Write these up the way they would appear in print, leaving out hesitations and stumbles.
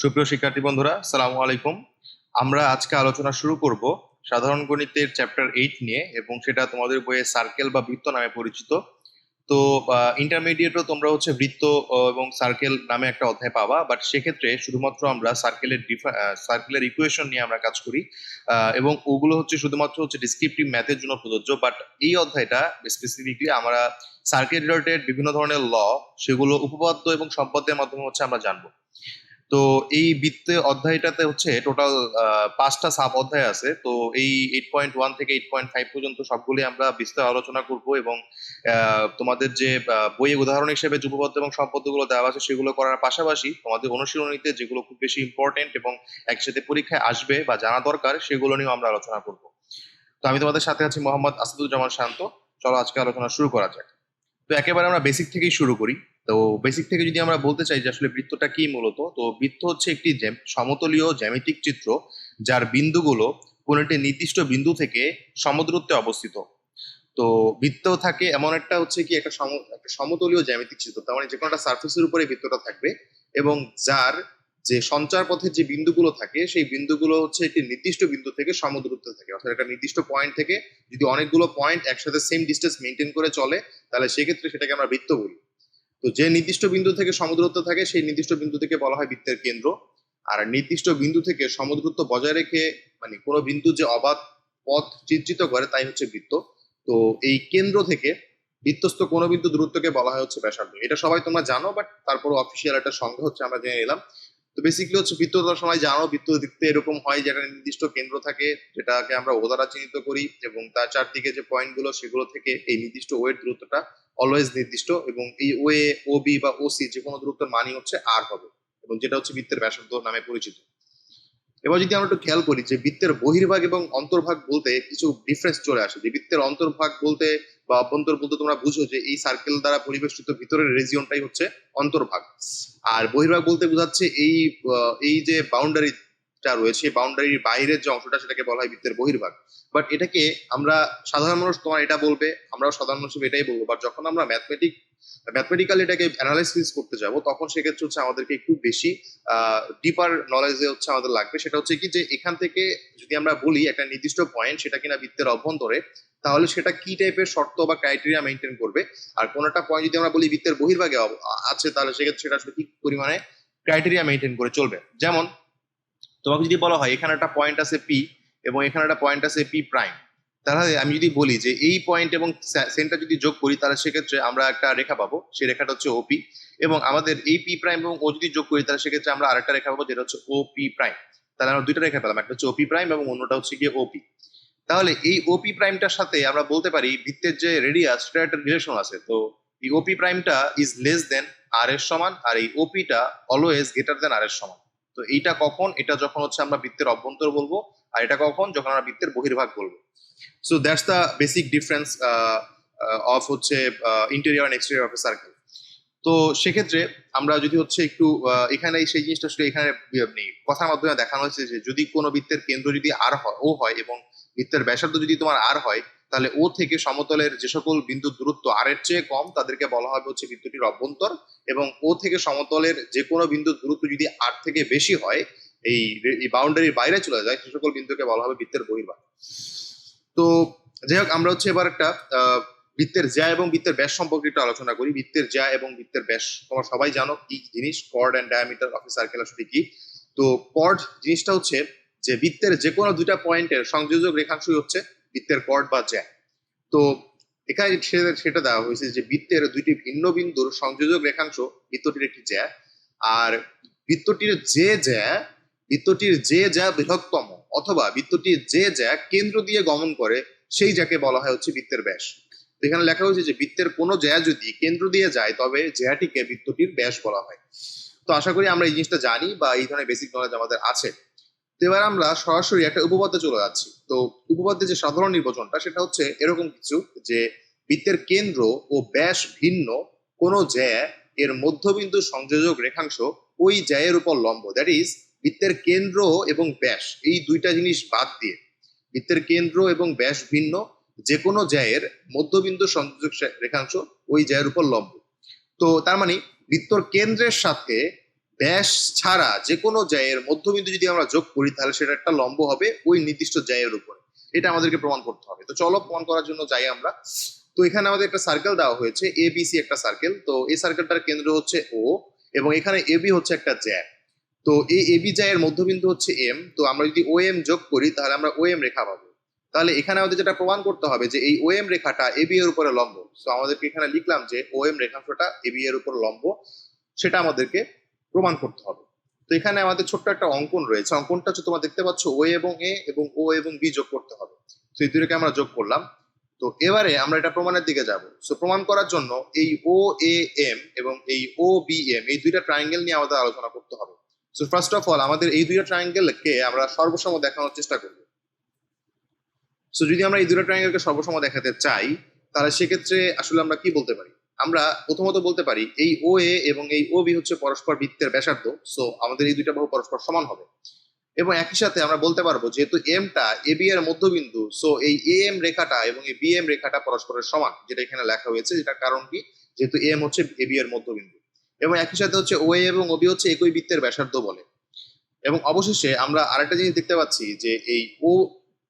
সুপ্রিয় শিক্ষার্থী বন্ধুরা, সালামু আলাইকুম। আমরা আজকে আলোচনা শুরু করব সাধারণ গণিতের চ্যাপ্টার 8 নিয়ে, এবং সেটা তোমাদের বইয়ে সার্কেল বা বৃত্ত নামে পরিচিত। তো ইন্টারমিডিয়েটও তোমরা হচ্ছে বৃত্ত এবং সার্কেল নামে একটা অধ্যায় পাবা, বাট সেক্ষেত্রে শুধুমাত্র আমরা সার্কেলের ইকুয়েশন নিয়ে আমরা কাজ করি, এবং ওগুলো হচ্ছে শুধুমাত্র হচ্ছে ডিসক্রিপটিভ ম্যাথের জন্য প্রযোজ্য। বাট এই অধ্যায়টা স্পেসিফিকলি আমরা সার্কেল রিলেটেড বিভিন্ন ধরনের সেগুলো উপপাদ্য এবং সম্পদের মাধ্যমে হচ্ছে আমরা জানবো। তো এই বৃত্ত অধ্যায়টাতে হচ্ছে টোটাল 5টা সাব অধ্যায় আছে। তো এই 8.1 থেকে 8.5 পর্যন্ত সবগুলি আমরা বিস্তার আলোচনা করব, এবং তোমাদের যে বইয়ে উদাহরণ হিসেবে যে উপপাদ্য এবং সম্পদ্যগুলো দেওয়া আছে সেগুলো করার পাশাপাশি তোমাদের অনুশীলনীতে যেগুলো খুব বেশি ইম্পর্টেন্ট এবং একসাথে পরীক্ষায় আসবে বা জানা দরকার সেগুলো নিয়েও আমরা আলোচনা করব। তো আমি তোমাদের সাথে আছি মোহাম্মদ আসাদুজ্জামান শান্ত। চলো আজকে আলোচনা শুরু করা যাক। তো একেবারে আমরা বেসিক থেকেই শুরু করি। তো বেসিক থেকে যদি আমরা বলতে চাই যে আসলে বৃত্তটা কি, মূলত তো বৃত্ত হচ্ছে একটি সমতলীয় জ্যামিতিক চিত্র যার বিন্দুগুলো কোন একটি নির্দিষ্ট বিন্দু থেকে সমদূরত্বে অবস্থিত। তো বৃত্ত থাকে এমন একটা হচ্ছে কি একটা সমতলীয় জ্যামিতিক চিত্র, তার মানে যে কোনো একটা সার্ফেসের উপরে বৃত্তটা থাকবে, এবং যার যে সঞ্চার পথের যে বিন্দুগুলো থাকে সেই বিন্দুগুলো হচ্ছে একটি নির্দিষ্ট বিন্দু থেকে সমদূরত্বে থাকে। অর্থাৎ একটা নির্দিষ্ট পয়েন্ট থেকে যদি অনেকগুলো পয়েন্ট একসাথে সেম ডিস্টেন্স মেনটেন করে চলে, তাহলে সেক্ষেত্রে সেটাকে আমরা বৃত্ত বলি। তো যে নির্দিষ্ট বিন্দু থেকে সমদূরত্ব থাকে সেই নির্দিষ্ট বিন্দু থেকে বলা হয় বৃত্তের কেন্দ্র। আর নির্দিষ্ট বিন্দু থেকে সমদূরত্ব বজায় রেখে, মানে কোনো বিন্দু যে অবাধ পথ চিত্রিত করে, তাই হচ্ছে বৃত্ত। তো এই কেন্দ্র থেকে বৃত্তস্থ কোনো বিন্দু দূরত্বকে বলা হয় হচ্ছে ব্যাসার্ধ। এটা সবাই তোমরা জানো, বাট তারপরও অফিসিয়াল একটা সংজ্ঞা হচ্ছে আমরা জেনে নিলাম। তো বেসিক্যালি হচ্ছে বৃত্ত তো সবাই জানো, বৃত্ত দেখতে এরকম হয়, যেটা নির্দিষ্ট কেন্দ্র থাকে, যেটাকে আমরা ও দ্বারা চিহ্নিত করি, এবং তার চারদিকে যে পয়েন্ট গুলো সেগুলো থেকে এই নির্দিষ্ট ওয়ের দূরত্বটা অলওয়েজ নির্দিষ্ট, এবং এই ওয়ে ও বি বা ও সি যে কোনো দূরত্বের মানই হচ্ছে আর হবে, এবং যেটা হচ্ছে বৃত্তের ব্যাসার্ধ নামে পরিচিত। এবার যদি আমরা একটু খেয়াল করি যে বৃত্তের বহির্ভাগ এবং অন্তর্ভাগ বলতে কিছু ডিফারেন্স চলে আসে। যে বৃত্তের অন্তর্ভাগ বলতে বা অভ্যন্তর বলতে তোমরা বুঝো যে এই সার্কেল দ্বারা পরিবেষ্টিত ভিতরের রিজিয়নটাই হচ্ছে অন্তর্ভাগ, আর বহির্ভাগ বলতে বোঝাচ্ছে এই যে বাউন্ডারিটা রয়েছে, বাউন্ডারির বাইরের যে অংশটা সেটাকে বলা হয় বৃত্তের বহির্ভাগ। বাট এটাকে আমরা সাধারণ মানুষ, তোমার এটা বলবে, আমরাও সাধারণ মানুষ এটাই বলবো, বাট যখন আমরা ম্যাথমেটিক্যাল এটাকে অ্যানালাইসিস করতে যাব, তখন সেক্ষেত্রে হচ্ছে আমাদেরকে একটু বেশি ডিপার নলেজে হচ্ছে আমাদের লাগবে। সেটা হচ্ছে কি, যে এখান থেকে যদি আমরা বলি একটা নির্দিষ্ট পয়েন্ট সেটা কিনা বৃত্তের অভ্যন্তরে, তাহলে সেটা কি টাইপের শর্ত বা ক্রাইটেরিয়া মেনটেন করবে। আর কোন একটা পয়েন্ট যদি আমরা বলি বৃত্তের বহির্ভাগে আছে, তাহলে সেক্ষেত্রে সেটা আসলে কি পরিমাণে ক্রাইটেরিয়া মেনটেন করে চলবে। যেমন তোমাকে যদি বলা হয় এখানে একটা পয়েন্ট আছে পি, এবং এখানে একটা পয়েন্ট আছে পি প্রাইম, তাহলে আমি যদি বলি যে এই পয়েন্ট এবং সেন্টার যদি যোগ করি, তাহলে সেক্ষেত্রে আমরা একটা রেখা পাবো, সেই রেখাটা হচ্ছে ওপি। এবং আমাদের এই পি প্রাইম এবং ও যদি যোগ করি, তাহলে সেক্ষেত্রে আমরা আরেকটা রেখা পাবো, যেটা হচ্ছে ও পি প্রাইম। তাহলে আমরা দুইটা রেখা পেলাম, একটা হচ্ছে ওপি প্রাইম এবং অন্যটা হচ্ছে গিয়ে ওপি। তাহলে এই ওপি প্রাইমটার সাথে আমরা বলতে পারি বৃত্তের যে রেডিয়াস সেটা একটা রিলেশন আছে। তো এই ওপি প্রাইমটা ইজ লেস দেন আর এর সমান, আর এই ওপিটা অলওয়েজ গ্রেটার দেন আর এর সমান। তো এইটা কখন? এটা যখন হচ্ছে আমরা বৃত্তের অভ্যন্তর বলবো, আর এটা কখন? যখন আমরা বৃত্তের বহির্ভাগ বলবো। So that's the basic difference of হচ্ছে interior and exterior of a circle. তো সেক্ষেত্রে আমরা যদি হচ্ছে একটু এখানে সেই জিনিসটা আসলে এখানে কথার মাধ্যমে দেখানো হচ্ছে যে যদি কোনো বৃত্তের কেন্দ্র যদি আর হয় ও হয়, এবং বৃত্তের ব্যাসার্ধ যদি তোমার আর হয়, তাহলে ও থেকে সমতলের যে সকল বিন্দুর দূরত্ব আর এর চেয়ে কম তাদেরকে বলা হবে হচ্ছে বৃত্তটির অভ্যন্তর, এবং ও থেকে সমতলের যে কোনো বিন্দুর দূরত্ব যদি আর থেকে বেশি হয়, এই বাউন্ডারির বাইরে চলে যায়, সে সকল বিন্দুকে বলা হবে বৃত্তের বহির্ভাগ। তো যাই হোক, আমরা হচ্ছে এবার একটা বৃত্তের জ্যা এবং বৃত্তের ব্যাস সম্পর্কে একটু আলোচনা করি। বৃত্তের জ্যা এবং বৃত্তের ব্যাস তোমরা সবাই জানো কি জিনিস, chord and diameter of a circle আসলে কি। তো কর্ড জিনিসটা হচ্ছে যে বৃত্তের যে কোনো দুইটা পয়েন্টের সংযোজক রেখাংশই হচ্ছে বৃত্তের কর্ড বা জ্যা। তো এখানে সেটা দেওয়া হয়েছে যে বৃত্তের দুইটি ভিন্ন বিন্দুর সংযোজক রেখাংশ বৃত্তটির একটি জ্যা, আর বৃত্তটির যে জ্যা বৃহত্তম, অথবা বৃত্তটির যে জ্যা কেন্দ্র দিয়ে গমন করে, সেই জ্যাকে বলা হয় হচ্ছে বৃত্তের ব্যাস। তো এখানে লেখা হয়েছে যে বৃত্তের কোনো জ্যা যদি কেন্দ্র দিয়ে যায়, তবে জ্যাটিকে বৃত্তটির ব্যাস বলা হয়। তো আশা করি আমরা এই জিনিসটা জানি, বা এই ধরনের বেসিক নলেজ আমাদের আছে। তো এবার আমরা সরাসরি একটা উপপাদ্যে চলে যাচ্ছি। তো উপপাদ্যে যে সাধারণ নির্বাচনটা সেটা হচ্ছে এরকম কিছু, যে বৃত্তের কেন্দ্র ও ব্যাস ভিন্ন কোন জ্যা এর মধ্যবিন্দু সংযোজক রেখাংশ ওই জ্যায়ের উপর লম্ব। দ্যাট ইজ, বৃত্তের কেন্দ্র এবং ব্যাস এই দুইটা জিনিস বাদ দিয়ে বৃত্তের কেন্দ্র এবং ব্যাস ভিন্ন যে কোনো জ্যায়ের মধ্যবিন্দু সংযোজক রেখাংশ ওই জ্যায়ের উপর লম্ব। তো তার মানে বৃত্তর কেন্দ্রের সাথে ব্যাস ছাড়া যে কোনো জ্যায়ের মধ্যবিন্দু যদি আমরা যোগ করি তাহলে সেটা একটা লম্ব হবে ওই নির্দিষ্ট জ্যায়ের উপরে। এটা আমাদেরকে প্রমাণ করতে হবে। তো চলো প্রমাণ করার জন্য যাই আমরা। তো এখানে আমাদের একটা সার্কেল দেওয়া হয়েছে, এ বি সি একটা সার্কেল। তো এই সার্কেলটার কেন্দ্র হচ্ছে ও, এবং এখানে এ বি হচ্ছে একটা জ্যা। তো এই এ বি জ্যায়ের মধ্যবিন্দু হচ্ছে এম। তো আমরা যদি ও এম যোগ করি তাহলে আমরা ও এম রেখা পাবো। তাহলে এখানে আমাদের যেটা প্রমাণ করতে হবে যে এই ও এম রেখাটা এ বি এর উপরে লম্ব। তো আমাদেরকে এখানে লিখলাম যে ও এম রেখাংশটা এ বি এর উপর লম্ব, সেটা আমাদেরকে প্রমাণ করতে হবে। তো এখানে আমাদের ছোট্ট একটা অঙ্কন রয়েছে, অঙ্কনটা হচ্ছে তোমরা দেখতে পাচ্ছ ও এবং এ এবং ও এবং বি যোগ করতে হবে। তো এই দুটোকে আমরা যোগ করলাম। তো এবারে আমরা এটা প্রমাণের দিকে যাব। সো প্রমাণ করার জন্য এই ও এ এম এবং এই ও বি এম এই দুইটা ট্রায়াঙ্গেল নিয়ে আমাদের আলোচনা করতে হবে। সো ফার্স্ট অফ অল আমাদের এই দুইটা ট্রায়াঙ্গেলকে আমরা সর্বসম দেখানোর চেষ্টা করব। সো যদি আমরা এই দুটো ট্রায়াঙ্গেলকে সর্বসম দেখাতে চাই তাহলে সেক্ষেত্রে আসলে আমরা কি বলতে পারি? আমরা প্রথমত বলতে পারি এই ও এ এবং এই ও বি হচ্ছে পরস্পর বৃত্তের ব্যাসার্ধ। সো আমাদের এই দুইটা বাহু পরস্পর সমান হবে। এবং একই সাথে আমরা বলতে পারবো যেহেতু এমটা এ বি এর মধ্যবিন্দু, সো এই এ এম রেখাটা এবং এই বি এম রেখাটা পরস্পরের সমান, যেটা এখানে লেখা হয়েছে। যেটা কারণ কি? যেহেতু এম হচ্ছে এ বি এর মধ্যবিন্দু। এবং একই সাথে হচ্ছে ও এ এবং ও বি হচ্ছে একই বৃত্তের ব্যাসার্ধ বলে। এবং অবশেষে আমরা আরেকটা জিনিস দেখতে পাচ্ছি যে এই ও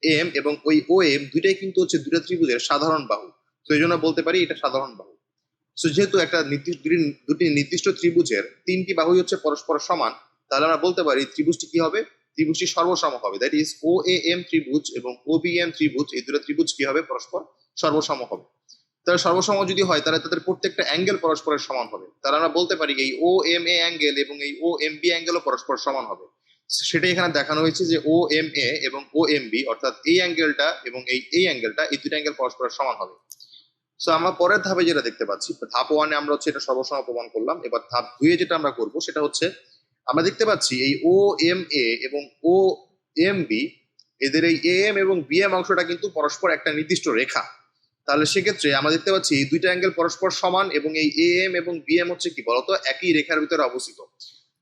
এম এবং ওই ও এম দুইটাই কিন্তু হচ্ছে দুইটা ত্রিভুজের সাধারণ বাহু। তো এই জন্য বলতে পারি এটা সাধারণ বাহু। সো যেহেতু একটা নির্দিষ্ট দুটি নির্দিষ্ট ত্রিভুজের তিনটি বাহুই হচ্ছে পরস্পর সমান, তাহলে আমরা বলতে পারি ত্রিভুজটি কি হবে? ত্রিভুজটি সর্বসম হবে। That is O A M ত্রিভুজ এবং ও বি এম ত্রিভুজ, এই দুটো ত্রিভুজ কি হবে? পরস্পর সর্বসম হবে। তাহলে সর্বসম যদি হয় তাহলে তাদের প্রত্যেকটা অ্যাঙ্গেল পরস্পরের সমান হবে। তাহলে আমরা বলতে পারি এই ও এম এ অ্যাঙ্গেল এবং এই ও এম বি অ্যাঙ্গেলও পরস্পর সমান হবে। সেটাই এখানে দেখানো হয়েছে যে ও এম এ এবং ও এম বি অর্থাৎ এই অ্যাঙ্গেলটা এবং এই অ্যাঙ্গেলটা, এই দুটো অ্যাঙ্গেল পরস্পর সমান হবে। সো আমরা পরের ধাপে যেটা দেখতে পাচ্ছি, ধাপ ওয়ানে আমরা হচ্ছে এটা সর্বসম প্রমাণ করলাম। এবার ধাপ দুয়ে যেটা আমরা করব সেটা হচ্ছে আমরা দেখতে পাচ্ছি এই ও এম এ এবং ও এম বি, এদের এই এ এম এবং বি এম অংশটা কিন্তু পরস্পর একটা নির্দিষ্ট রেখা। তাহলে সেক্ষেত্রে আমরা দেখতে পাচ্ছি এই দুইটা অ্যাঙ্গেল পরস্পর সমান এবং এই এ এম এবং বি এম হচ্ছে কি বলতো? একই রেখার ভিতরে অবস্থিত।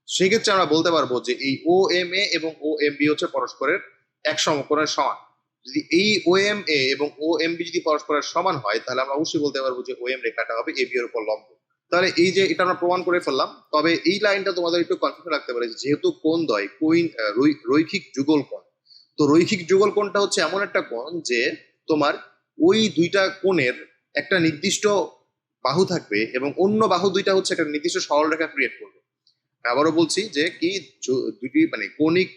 সেক্ষেত্রে আমরা বলতে পারবো যে এই ও এম এ এবং ও এম বি হচ্ছে পরস্পরের এক সমকোণের সমান। যদি এই ও এম এ এবং ও এম বি যদি পরস্পরের সমান হয় তাহলে আমরা অবশ্যই বলতে পারবো যে ও এম রেখাটা হবে এ বি এর উপর লম্ব। তাহলে এই যে এটা আমরা প্রমাণ করে ফেললাম। তবে এই লাইনটা তোমাদের একটু কনফিউশন রাখতে পারে, যেহেতু কোণদ্বয় রৈখিক যুগল কোণ। তো রৈখিক যুগল কোণটা হচ্ছে এমন একটা কোণ যে তোমার ওই দুইটা কোণের একটা নির্দিষ্ট বাহু থাকবে এবং অন্য বাহু দুইটা হচ্ছে একটা নির্দিষ্ট সরলরেখা ক্রিয়েট করবে। আবারও বলছি যে কি দুটি মানে কৌণিক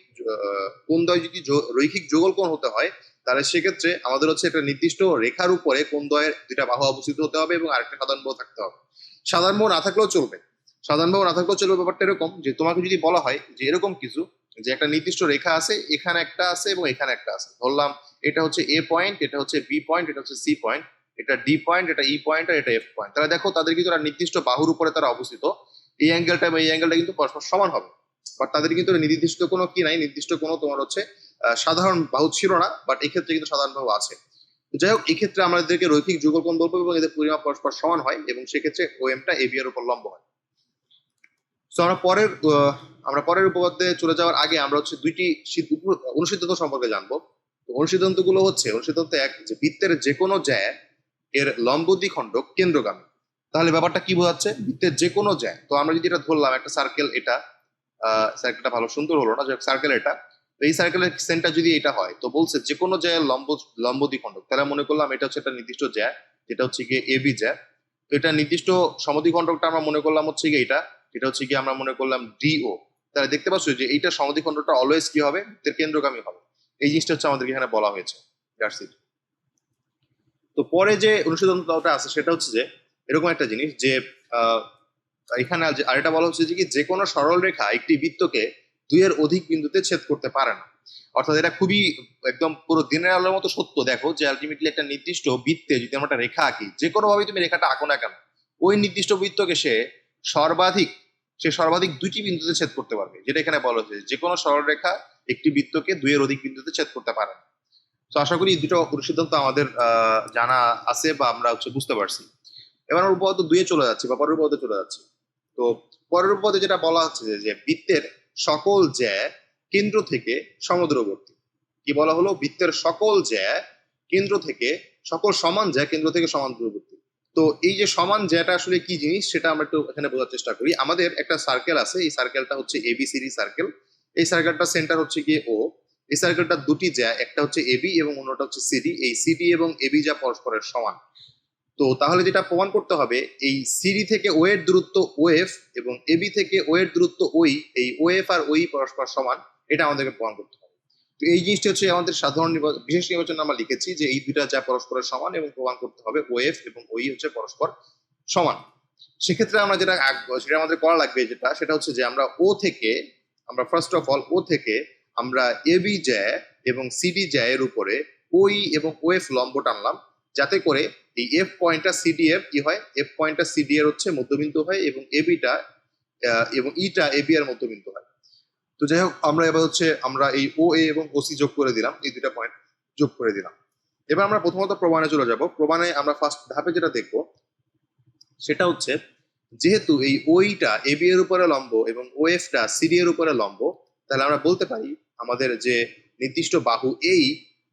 কোণদ্বয় যদি রৈখিক যুগল কোণ হতে হয় তাহলে সেক্ষেত্রে আমাদের হচ্ছে একটা নির্দিষ্ট রেখার উপরে কোণদ্বয়ের দুইটা বাহু অবস্থিত হতে হবে এবং আরেকটা সাধারণ বাহু থাকতে হবে। সাধারণ বাহু না থাকলেও চলবে। সাধারণ বাহু না থাকলেও চলবে। ব্যাপারটা এরকম যে তোমাকে যদি বলা হয় যে এরকম কিছু, যে একটা নির্দিষ্ট রেখা আছে, এখানে একটা আছে এবং এখানে একটা আছে, ধরলাম এটা হচ্ছে এ পয়েন্ট, এটা হচ্ছে বি পয়েন্ট, এটা হচ্ছে সি পয়েন্ট, এটা ডি পয়েন্ট, এটা ই পয়েন্ট আর এটা এফ পয়েন্ট। তাহলে দেখো তাদের কিন্তু নির্দিষ্ট বাহুর উপরে তারা অবস্থিত। এই অ্যাঙ্গেলটা এবং এই অ্যাঙ্গেলটা কিন্তু পরস্পর সমান হবে। বাট তাদের কিন্তু নির্দিষ্ট কোনো কি নাই, নির্দিষ্ট কোনো তোমার হচ্ছে সাধারণ বাহু ছিল না। বাট এক্ষেত্রে কিন্তু সাধারণ বাহু আছে। যাই হোক, এই ক্ষেত্রে আমাদেরকে রৈখিক যুগল কোণ বলবো এবং এদের পরিমাপ পরস্পর সমান হয় এবং সেক্ষেত্রে ও এমটা এ বি এর উপর লম্ব হয়। তো আমরা পরের উপপাদ্যে চলে যাওয়ার আগে আমরা হচ্ছে দুইটি অনুসিদ্ধান্ত সম্পর্কে জানবো। তো অনুসিদ্ধান্ত গুলো হচ্ছে, অনুসিদ্ধান্ত এক, যে বৃত্তের যে কোনো জ্যা এর লম্ব দ্বিখণ্ডক কেন্দ্রগামী। তাহলে ব্যাপারটা কি বোঝাচ্ছে? বৃত্তের যে কোনো জ্যা, তো আমরা যদি এটা ধরলাম একটা সার্কেল, এটা সার্কেলটা ভালো সুন্দর হলো না, যে সার্কেল এটা, এই সার্কেলের সেন্টার যদি এটা হয় তো বলছে যে কোনো জ্যায়ের লম্ব দ্বিখণ্ডক। তাহলে মনে করলাম এটা হচ্ছে একটা নির্দিষ্ট জ্যা, যেটা হচ্ছে গিয়ে এ বি জ্যা। তো এটা নির্দিষ্ট সমদ্বিখণ্ডকটা আমরা মনে করলাম হচ্ছে গিয়ে এটা, এটা হচ্ছে কি আমরা মনে করলাম ডিও। তাহলে দেখতে পাচ্ছ যে এইটা সমদ্বিখণ্ডকটা অলওয়েজ কি হবে? বৃত্তের কেন্দ্রগামী হবে। এই জিনিসটা হচ্ছে আমাদের এখানে বলা হয়েছে। তো পরে যে অনুসিদ্ধান্তটা আছে সেটা হচ্ছে যে এরকম একটা জিনিস যে এখানে আরেকটা বলা হচ্ছে যে কি যে কোনো সরল রেখা একটি বৃত্তকে দুইয়ের অধিক বিন্দুতে ছেদ করতে পারে না। অর্থাৎ এটা খুবই একদম পুরো দিনের আলোর মতো সত্য। দেখো যে আলটিমেটলি একটা নির্দিষ্ট বৃত্তে যদি আমরা একটা রেখা আঁকি, যে কোনো ভাবে তুমি রেখাটা আঁকো না কেন, ওই নির্দিষ্ট বৃত্তকে সর্বাধিক দুইটি বিন্দুতে ছেদ করতে পারবে। যেটা এখানে বলা হচ্ছে যে কোনো সরল রেখা একটি বৃত্তকে দুইয়ের অধিক বিন্দুতে ছেদ করতে পারে না। তো আশা করি দুটো অনুসিদ্ধান্ত আমাদের জানা আছে বা আমরা হচ্ছে বুঝতে পারছি। এবার আমরা উপপাদ্য দুয়ে চলে যাচ্ছি বা পরের উপপাদ্যে চলে যাচ্ছি। তো পরের উপপাদ্যে যেটা বলা হচ্ছে যে বৃত্তের সকল জ্যা কেন্দ্র থেকে সমদূরবর্তী। কি বলা হলো? বৃত্তের সকল জ্যা কেন্দ্র থেকে, সকল সমান জ্যা কেন্দ্র থেকে সমান দূরবর্তী। তো এই যে সমান যেটা আসলে কি জিনিস সেটা আমরা একটু এখানে বোঝার চেষ্টা করি। আমাদের একটা সার্কেল আছে, এই সার্কেলটা হচ্ছে এবিসিডি সার্কেল। এই সার্কেলটা সেন্টার হচ্ছে গিয়ে ও। এই সার্কেলটা দুটি যা, একটা হচ্ছে এবি এবং অন্যটা হচ্ছে সিডি। এই সিডি এবং এবি যা পরস্পরের সমান। তো তাহলে যেটা প্রমাণ করতে হবে, এই সিডি থেকে ও এর দূরত্ব ওএফ এবং এবি থেকে ও এর দূরত্ব ওই, এই ওএফ আর ওই পরস্পর সমান, এটা আমাদেরকে প্রমাণ করতে হবে। তো এই জিনিসটা হচ্ছে আমাদের সাধারণ বিশেষ নির্বাচন আমরা লিখেছি যে এই দুইটা যা পরস্পরের সমান এবং প্রমাণ করতে হবে ওএফ এবং ওই হচ্ছে পরস্পর সমান। সেক্ষেত্রে আমরা সেটা আমাদের করা লাগবে যেটা, সেটা হচ্ছে যে আমরা ও থেকে, আমরা ফার্স্ট অফ অল ও থেকে আমরা এবি জ্যা এবং সিডি জ্যা এর উপরে ওই এবং ওএফ লম্ব টানলাম, যাতে করে এই এফ পয়েন্টটা সিডি এর কি হয়, এফ পয়েন্টটা সিডি এর হচ্ছে মধ্যবিন্দু হয় এবং এবিটা এবং ইটা এবি এর মধ্যবিন্দু হয়। তো যাই হোক, আমরা এবার হচ্ছে আমরা এই ও এ এবং ওসি যোগ করে দিলাম, এই দুটা পয়েন্ট যোগ করে দিলাম। এবার আমরা প্রথমত প্রমাণে চলে যাব। প্রমাণে আমরা ফার্স্ট ধাপে যেটা দেখবো সেটা হচ্ছে, যেহেতু এই ওইটা এবি এর উপরে লম্ব এবং ওএফটা সিডি এর উপরে লম্ব, তাহলে আমরা বলতে পারি আমাদের যে নির্দিষ্ট বাহু এই,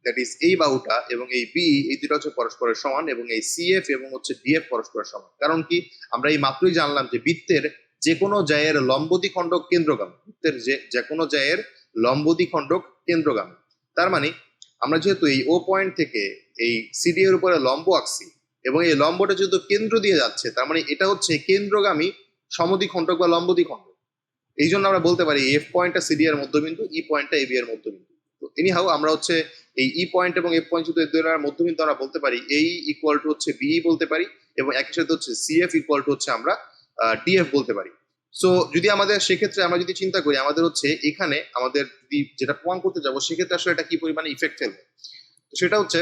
দ্যাট ইজ এই বাহুটা এবং এই বি, এই দুটো হচ্ছে পরস্পরের সমান এবং এই সিএফ এবং হচ্ছে ডিএফ পরস্পরের সমান। কারণ কি, আমরা এই মাত্রই জানলাম যে বৃত্তের যে কোনো জায়ের লম্ব দ্বিখণ্ডক কেন্দ্রগামী, বৃত্তের যে কোনো জায়ের লম্ব দ্বিখণ্ডক কেন্দ্রগামী। তার মানে আমরা যেহেতু এই ও পয়েন্ট থেকে এই সিডি এর উপরে লম্ব আঁকছি এবং এই লম্বটা যেহেতু কেন্দ্র দিয়ে যাচ্ছে, তার মানে এটা হচ্ছে কেন্দ্রগামী সমদ্বিখণ্ডক বা লম্ব দ্বিখণ্ডক। এই জন্য আমরা বলতে পারি এফ পয়েন্টটা সিডি এর মধ্যবিন্দু, ই পয়েন্টটা এবি এর মধ্যবিন্দু। তো এনিহাউ আমরা হচ্ছে এই ই পয়েন্ট এবং এফ পয়েন্ট যেহেতু এর মধ্যবিন্দু, আমরা বলতে পারি এই ইকুয়াল টু হচ্ছে বি বলতে পারি এবং একই সাথে হচ্ছে সিএফ ইকুয়াল টু হচ্ছে আমরা ডিএফ বলতে পারি। সো যদি আমাদের সেক্ষেত্রে আমরা যদি চিন্তা করি, আমাদের হচ্ছে এখানে আমাদের যদি যেটা প্রমাণ করতে যাবো সেক্ষেত্রে আসলে এটা কি পরিমাণে ইফেক্ট ফেলবে, তো সেটা হচ্ছে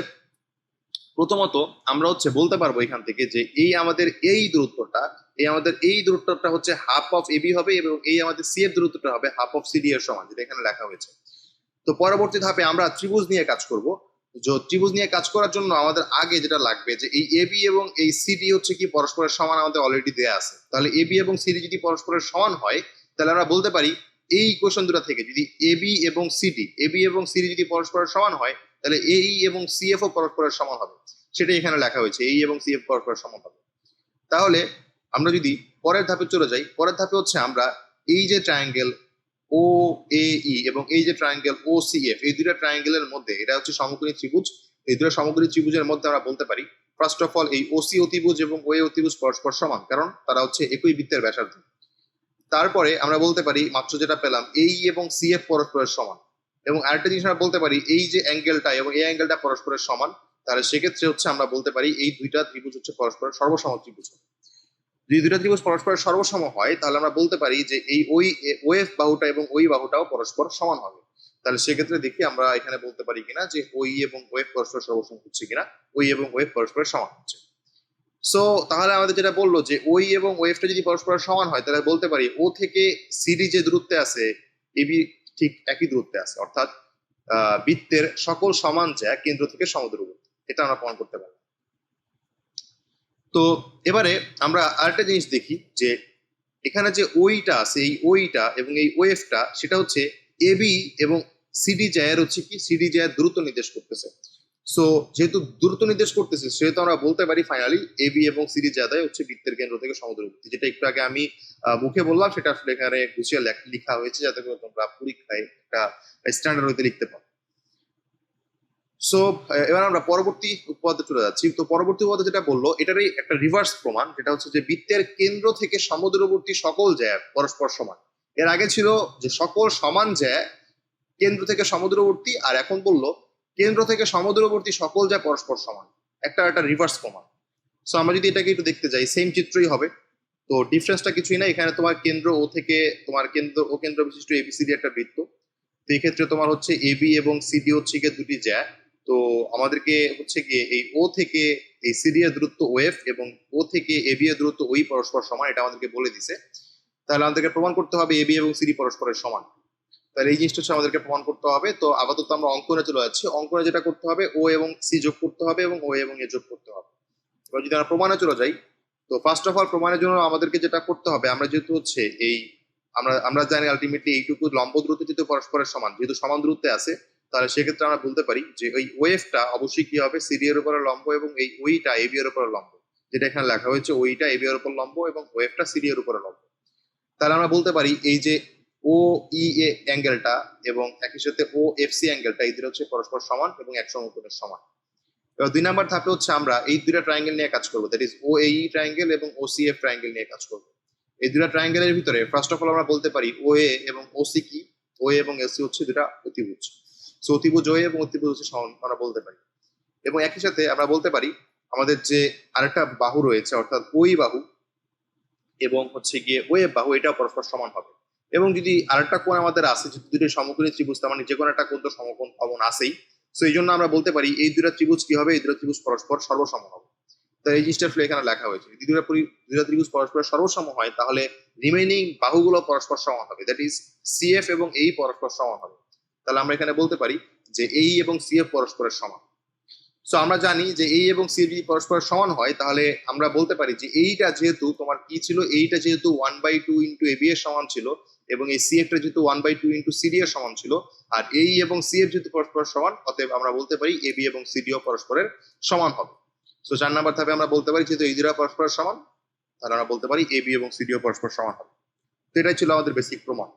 প্রথমত আমরা হচ্ছে বলতে পারবো এখান থেকে যে এই আমাদের এই দূরত্বটা হচ্ছে হাফ অফ এবি হবে এবং এই আমাদের সি এর দূরত্বটা হবে হাফ অফ সিডি এর সমান, যেটা এখানে লেখা হয়েছে। তো পরবর্তী ধাপে আমরা ত্রিভুজ নিয়ে কাজ করব। ত্রিভুজ নিয়ে কাজ করার জন্য আমাদের আগে যেটা লাগবে যে এই এবি এবং এই সিডি হচ্ছে কি পরস্পরের সমান, আমাদের অলরেডি দেয়া আছে। তাহলে এবি এবং সিডি যদি পরস্পরের সমান হয়, তাহলে আমরা বলতে পারি এই ইকুয়েশন দুটো থেকে যদি এবি এবং সিডি যদি পরস্পরের সমান হয়, তাহলে এই এবং সিএফ ও পরস্পরের সমান হবে। সেটাই এখানে লেখা হয়েছে, এই এবং সিএফ পরস্পরের সমান হবে। তাহলে আমরা যদি পরের ধাপে চলে যাই, পরের ধাপে হচ্ছে আমরা এই যে ট্রায়াঙ্গেল ও এ ই এবং এই যে ট্রায়াঙ্গেল ও সি এফ, এই দুটো ট্রায়াঙ্গেলের মধ্যে, এটা হচ্ছে সমকোণী ত্রিভুজ, এই দুটো সমকোণী ত্রিভুজের মধ্যে আমরা বলতে পারি ফার্স্ট অফ অল এই ওসি অতিভুজ এবং ও এ অতিভুজ পরস্পর সমান, কারণ তারা হচ্ছে একই বৃত্তের ব্যাসার্ধ। তারপরে আমরা বলতে পারি মাত্র যেটা পেলাম, এই এবং সি এফ পরস্পরের সমান। এবং আরেকটা জিনিস আমরা বলতে পারি এই যে অ্যাঙ্গেলটা এবং এই অ্যাঙ্গেলটা পরস্পরের সমান, তাহলে সেক্ষেত্রে হচ্ছে আমরা বলতে পারি এই দুইটা ত্রিভুজ হচ্ছে পরস্পরের সর্বসম ত্রিভুজ। যদি দুইটা ত্রিভুজ পরস্পরের সর্বসম হয়, তাহলে আমরা বলতে পারি যে এই ওএফ বাহুটা এবং ওই বাহুটাও পরস্পর সমান হবে। তাহলে সেক্ষেত্রে দেখি আমরা এখানে বলতে পারি কিনা যে ওই এবং ওএফ পরস্পর সর্বসম হচ্ছে কিনা, ওই এবং ওএফ পরস্পরের সমান হচ্ছে। সো তাহলে আমাদের যেটা বললো যে ওই এবং ওএফটা যদি পরস্পরের সমান হয়, তাহলে বলতে পারি ও থেকে সিডি যে দূরত্বে আছে, এবি ঠিক একই দূরত্বে আছে, অর্থাৎ বৃত্তের সকল সমান জ্যা কেন্দ্র থেকে সমদূরবর্তী। এটা আমরা প্রমাণ করতে পারি। তো এবারে আমরা আরেকটা জিনিস দেখি যে এখানে যে ওইটা আছে, এই ওইটা এবং এই ওএফটা, সেটা হচ্ছে এবি এবং সিডি জ্যায়ের হচ্ছে কি, সিডি জ্যায়ের দূরত্ব নির্দেশ করতেছে। সো যেহেতু দূরত্ব নির্দেশ করতেছে, সেহেতু আমরা বলতে পারি ফাইনালি এবি এবং সিডি জ্যাদাই হচ্ছে বৃত্তের কেন্দ্র থেকে সমদূরবর্তী। যেটা একটু আগে আমি মুখে বললাম, সেটা আসলে এখানে গুছিয়ে লেখা হয়েছে যাতে করে তোমরা পরীক্ষায় একটা স্ট্যান্ডার্ড হইতে লিখতে পারো। সো এবার আমরা পরবর্তী উপপাদ্যে চলে যাচ্ছি। তো পরবর্তী উপপাদ্য যেটা বললো, এটারই একটা রিভার্স প্রমাণ, যেটা হচ্ছে যে বৃত্তের কেন্দ্র থেকে সমদূরবর্তী সকল জ্যা পরস্পর সমান। এর আগে ছিল যে সকল সমান জ্যা কেন্দ্র থেকে সমদূরবর্তী, আর এখন বললো কেন্দ্র থেকে সমদূরবর্তী সকল জ্যা পরস্পর সমান। একটা রিভার্স প্রমাণ। সো আমরা যদি এটাকে একটু দেখতে যাই, সেম চিত্রই হবে। তো ডিফারেন্সটা কিছুই না, এখানে তোমার কেন্দ্র ও থেকে তোমার কেন্দ্র বিশিষ্ট এবিসিডি একটা বৃত্ত। তো এই ক্ষেত্রে তোমার হচ্ছে এবি এবং সিডি হচ্ছে গিয়ে দুটি জ্যা। তো আমাদেরকে হচ্ছে গিয়ে এই ও থেকে এই সিডি এর দূরত্ব ওএফ এবং ও থেকে এবি এর দূরত্ব ওই পরস্পর সমান, এটা আমাদেরকে বলে দিছে। তাহলে আমাদেরকে প্রমাণ করতে হবে এবি এবং সিডি পরস্পরের সমান। তাহলে এই জিনিসটা হচ্ছে আমাদেরকে প্রমাণ করতে হবে। তো আপাতত আমরা অঙ্কনে চলে যাচ্ছি। অঙ্কনে যেটা করতে হবে, ও এবং সি যোগ করতে হবে এবং ও এবং এ যোগ করতে হবে। এবার যদি আমরা প্রমাণে চলে যাই, তো ফার্স্ট অফ অল প্রমাণের জন্য আমাদেরকে যেটা করতে হবে, আমরা যেহেতু হচ্ছে এই আমরা জানি আলটিমেটলি এইটুকু লম্ব দূরত্ব যেহেতু পরস্পরের সমান, যেহেতু সমান দূরত্বে আছে, তাহলে সেক্ষেত্রে আমরা বলতে পারি যে ওই ওয়েভটা অবশ্যই কি হবে, সিডি এর উপরে লম্ব এবং এই ওইটা এবি এর উপরে লম্ব। যেটা এখানে লেখা হয়েছে ওইটা এবি এর উপর লম্ব এবং ওএফটা সিডি এর উপরে লম্ব। তাহলে আমরা বলতে পারি এই যে ও ই এ অ্যাঙ্গেলটা এবং একই সাথে ও এফ সি অ্যাঙ্গেলটা এই দুটো হচ্ছে পরস্পর সমান এবং এক সমকোণের সমান। এবার 2 নাম্বার ধাপে হচ্ছে আমরা এই দুটো ট্রায়াঙ্গেল নিয়ে কাজ করবো, দ্যাট ইজ ও এই ট্রায়াঙ্গেল এবং ও সি এফ ট্রায়াঙ্গেল নিয়ে কাজ করবো। এই দুটো ট্রায়াঙ্গেলের ভিতরে ফার্স্ট অফ অল আমরা বলতে পারি ও এ এবং ও সি কি, ও এ এবং এস সি হচ্ছে দুটা অতিভুজ। সো অতিভুজ ও এ এবং অতিভুজ হচ্ছে সমান আমরা বলতে পারি। এবং একই সাথে আমরা বলতে পারি আমাদের যে আরেকটা বাহু রয়েছে অর্থাৎ ওই বাহু এবং হচ্ছে গিয়ে ওয়েব বাহু এটা পরস্পর সমান হবে। এবং যদি আরেকটা কোণ আমাদের আছে, যদি দুটো সমকোণী ত্রিভুজ তার মানে যে কোনো একটা কোণ তো সমকোণ কমন আছেই। সো এই জন্য আমরা বলতে পারি এই দুটো ত্রিভুজ কি হবে, এই দুটো ত্রিভুজ পরস্পর সর্বসম হবে। তো এই জিনিসটা আসলে এখানে লেখা হয়েছে, যদি দুটো ত্রিভুজ পরস্পর সর্বসম হয় তাহলে রিমেইনিং বাহুগুলো পরস্পর সমান হবে, দ্যাট ইজ সিএফ এবং এই পরস্পর সমান হবে। তাহলে আমরা এখানে বলতে পারি যে এই এবং সিএফ পরস্পরের সমান। সো আমরা জানি যে এই এবং সি যদি পরস্পর সমান হয় তাহলে আমরা বলতে পারি যে এইটা যেহেতু তোমার কি ছিল, এইটা যেহেতু 1/2 ইন্টু এবি এর সমান ছিল এবং এই সি এফটা যেহেতু 1/2 ইন্টু সিডি এর সমান ছিল, আর এই এবং সি এফ যেহেতু পরস্পর সমান, অতএব আমরা বলতে পারি এবি এবং সিডিও পরস্পরের সমান হবে। সো 4 নাম্বার ধাপে আমরা বলতে পারি যেহেতু এই দুটো পরস্পর সমান, তাহলে আমরা বলতে পারি এবি এবং সিডিও পরস্পর সমান হবে। তো এটাই ছিল আমাদের বেসিক প্রমাণ।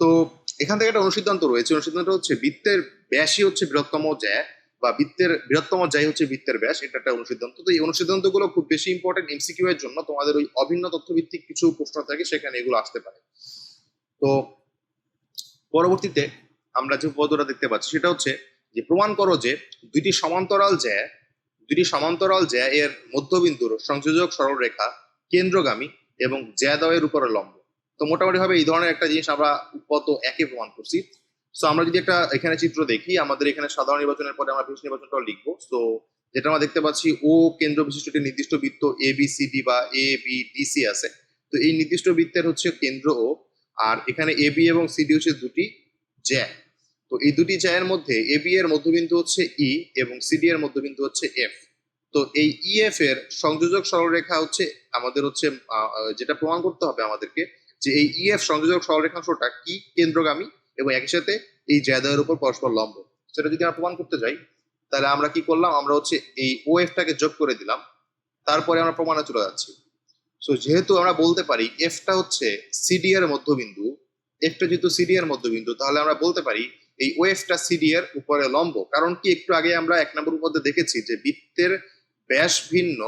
তো এখান থেকে একটা অনুসিদ্ধান্ত রয়েছে, অনুসিদ্ধান্ত হচ্ছে বৃত্তের ব্যাসই হচ্ছে বৃহত্তম জ্যা বা বৃত্তের বৃহত্তম জ্যাই হচ্ছে বৃত্তের ব্যাস, এটা একটা অনুসিদ্ধান্ত। তো এই অনুসিদ্ধান্ত গুলো খুব বেশি ইম্পর্টেন্ট এমসিকিউ এর জন্য, তোমাদের ওই অভিন্ন তথ্যভিত্তিক কিছু প্রশ্ন থাকে সেখানে এগুলো আসতে পারে। তো পরবর্তীতে আমরা যে পদটা দেখতে পাচ্ছি সেটা হচ্ছে যে প্রমাণ করো যে দুটি সমান্তরাল জ্যা এর মধ্যবিন্দুর সংযোজক সরলরেখা কেন্দ্রগামী এবং জ্যাদ্বয়ের উপরে লম্ব। তো মোটামুটি ভাবে এই ধরনের একটা জিনিস আমরা পদ একে প্রমাণ করছি। সো আমরা যদি একটা এখানে চিত্র দেখি, আমাদের এখানে সাধারণ নির্বাচনের পরে আমরা বিশেষ নির্বাচনটাও লিখবো। সো যেটা আমরা দেখতে পাচ্ছি ও কেন্দ্র বিশিষ্ট একটি নির্দিষ্ট বৃত্ত এ বি সি ডি বা এ বি ডি সি আছে। তো এই নির্দিষ্ট বৃত্তের হচ্ছে কেন্দ্র ও, আর এখানে এ বি এবং সিডি হচ্ছে দুটি জ্যা। তো এই দুটি জ্যায়ের মধ্যে এ বি এর মধ্যবিন্দু হচ্ছে ই এবং সিডি এর মধ্যবিন্দু হচ্ছে এফ। তো এই ইএফ এর সংযোজক সরলরেখা হচ্ছে আমাদের হচ্ছে যেটা প্রমাণ করতে হবে আমাদেরকে যে এই ইএফ সংযোজক সরলরেখাংশটা কি কেন্দ্রগামী এবং একই সাথে এই জ্যাদ্বয়ের উপর পরস্পর লম্ব। সেটা যদি আমরা প্রমাণ করতে যাই তাহলে আমরা কি করলাম, আমরা হচ্ছে এই ও এফটাকে যোগ করে দিলাম, তারপরে আমরা প্রমাণে চলে যাচ্ছি। সো যেহেতু আমরা বলতে পারি এফটা হচ্ছে সিডি এর মধ্যবিন্দু, এফটা যেহেতু সিডি এর মধ্যবিন্দু, তাহলে আমরা বলতে পারি এই ওএফটা সিডি এর উপরে লম্ব। কারণ কি একটু আগে আমরা 1 নম্বর মধ্যে দেখেছি যে বৃত্তের ব্যাস ভিন্ন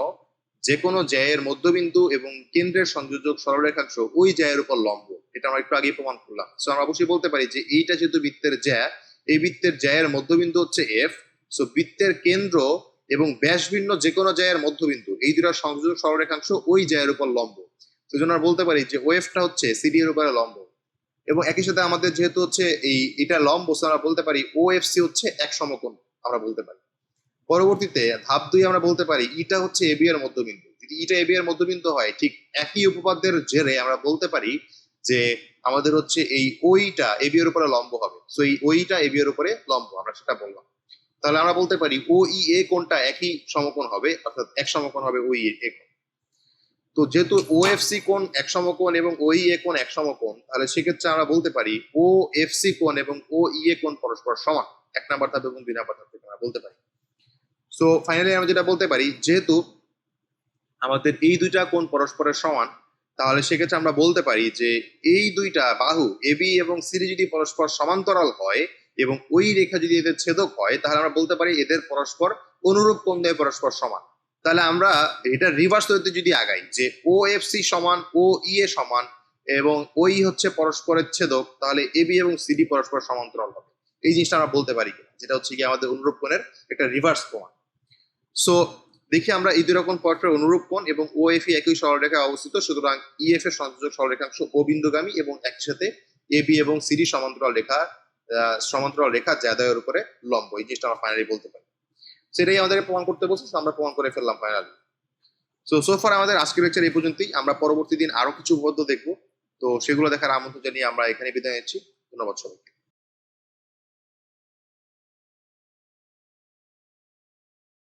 যে কোনো জ্যায়ের মধ্যবিন্দু এবং কেন্দ্রের সংযোজক সরলরেখাংশ ওই জ্যায়ের উপর লম্ব, এটা আমরা একটু আগে প্রমাণ করলাম। সো আমরা অবশ্যই বলতে পারি যে এইটা যেহেতু বৃত্তের জ্যা, এই বৃত্তের জ্যায়ের মধ্যবিন্দু হচ্ছে এফ। সো বৃত্তের কেন্দ্র এবং ব্যাস ভিন্ন যে কোনো জ্যায়ের মধ্যবিন্দু এই দুটো সংযোজক সরলরেখাংশ ওই জ্যায়ের উপর লম্ব। সেজন্য আমরা বলতে পারি যে ওএফটা হচ্ছে সিডি এর উপরে লম্ব। এবং একই সাথে আমাদের যেহেতু হচ্ছে এটা লম্ব, আমরা বলতে পারি ও এফ সি হচ্ছে এক সমকোণ আমরা বলতে পারি। পরবর্তীতে ধাপ 2 আমরা বলতে পারি ইটা হচ্ছে এবি এর মধ্যবিন্দু। যদি ইটা এবি এর মধ্যবিন্দু হয়, ঠিক একই উপপাদ্যের জেরে আমরা বলতে পারি যে আমাদের হচ্ছে এই ওইটা এবি এর উপরে লম্ব হবে। সো এই ওইটা এবি এর উপরে লম্ব, আমরা সেটা বললাম। তাহলে আমরা বলতে পারি ও ই এ কোণটা একই সমকোণ হবে, অর্থাৎ এক সমকোণ হবে ওই এ কোণ। তো যেহেতু ও এফ সি কোণ এক সমকোণ এবং ওই এ কোণ এক সমকোণ, তাহলে সেক্ষেত্রে আমরা বলতে পারি ও এফ সি কোণ এবং ও ই এ কোণ পরস্পর সমান। 1 নাম্বার ধাপ এবং 2 নাম্বার ধাপ থেকে আমরা বলতে পারি। সো ফাইনালি আমরা যেটা বলতে পারি যেহেতু আমাদের এই দুইটা কোণ পরস্পরের সমান, তাহলে সেক্ষেত্রে আমরা বলতে পারি যে এই দুইটা বাহু এবি এবং সিডি যদি পরস্পর সমান্তরাল হয় এবং ওই রেখা যদি এদের ছেদক হয়, তাহলে আমরা বলতে পারি এদের পরস্পর অনুরূপ কোণ দিয়ে পরস্পর সমান। তাহলে আমরা এটা রিভার্স হতে যদি আগাই যে ও এফ সি সমান ও ই এ সমান এবং ওই হচ্ছে পরস্পরের ছেদক, তাহলে এবি এবং সিডি পরস্পর সমান্তরাল হবে। এই জিনিসটা আমরা বলতে পারি কিনা, যেটা হচ্ছে কি আমাদের অনুরূপ কোণের একটা রিভার্স প্রমাণ। সো দেখি আমরা এই দুই রকম পরস্পর অনুরূপ কোণ এবং ও এফ একই সরলরেখায় অবস্থিত, সুতরাং ইএফ এর সংযোজক সরলরেখাংশ ও বিন্দুগামী এবং একসাথে এ বি এবং সিডি সমান্তরাল রেখা জ্যাদ্বয়ের উপরে লম্ব। এই জিনিসটা আমরা ফাইনালি বলতে পারি। সেটাই আমাদের প্রমাণ করতে বলছে, আমরা প্রমাণ করে ফেললাম ফাইনালি। সো ফার আমাদের আজকের লেকচার এই পর্যন্তই। আমরা পরবর্তী দিন আরো কিছু উপপাদ্য দেখবো, তো সেগুলো দেখার আমন্ত্রণ জানিয়ে আমরা এখানে বিদায় নিচ্ছি। ধন্যবাদ সবাইকে।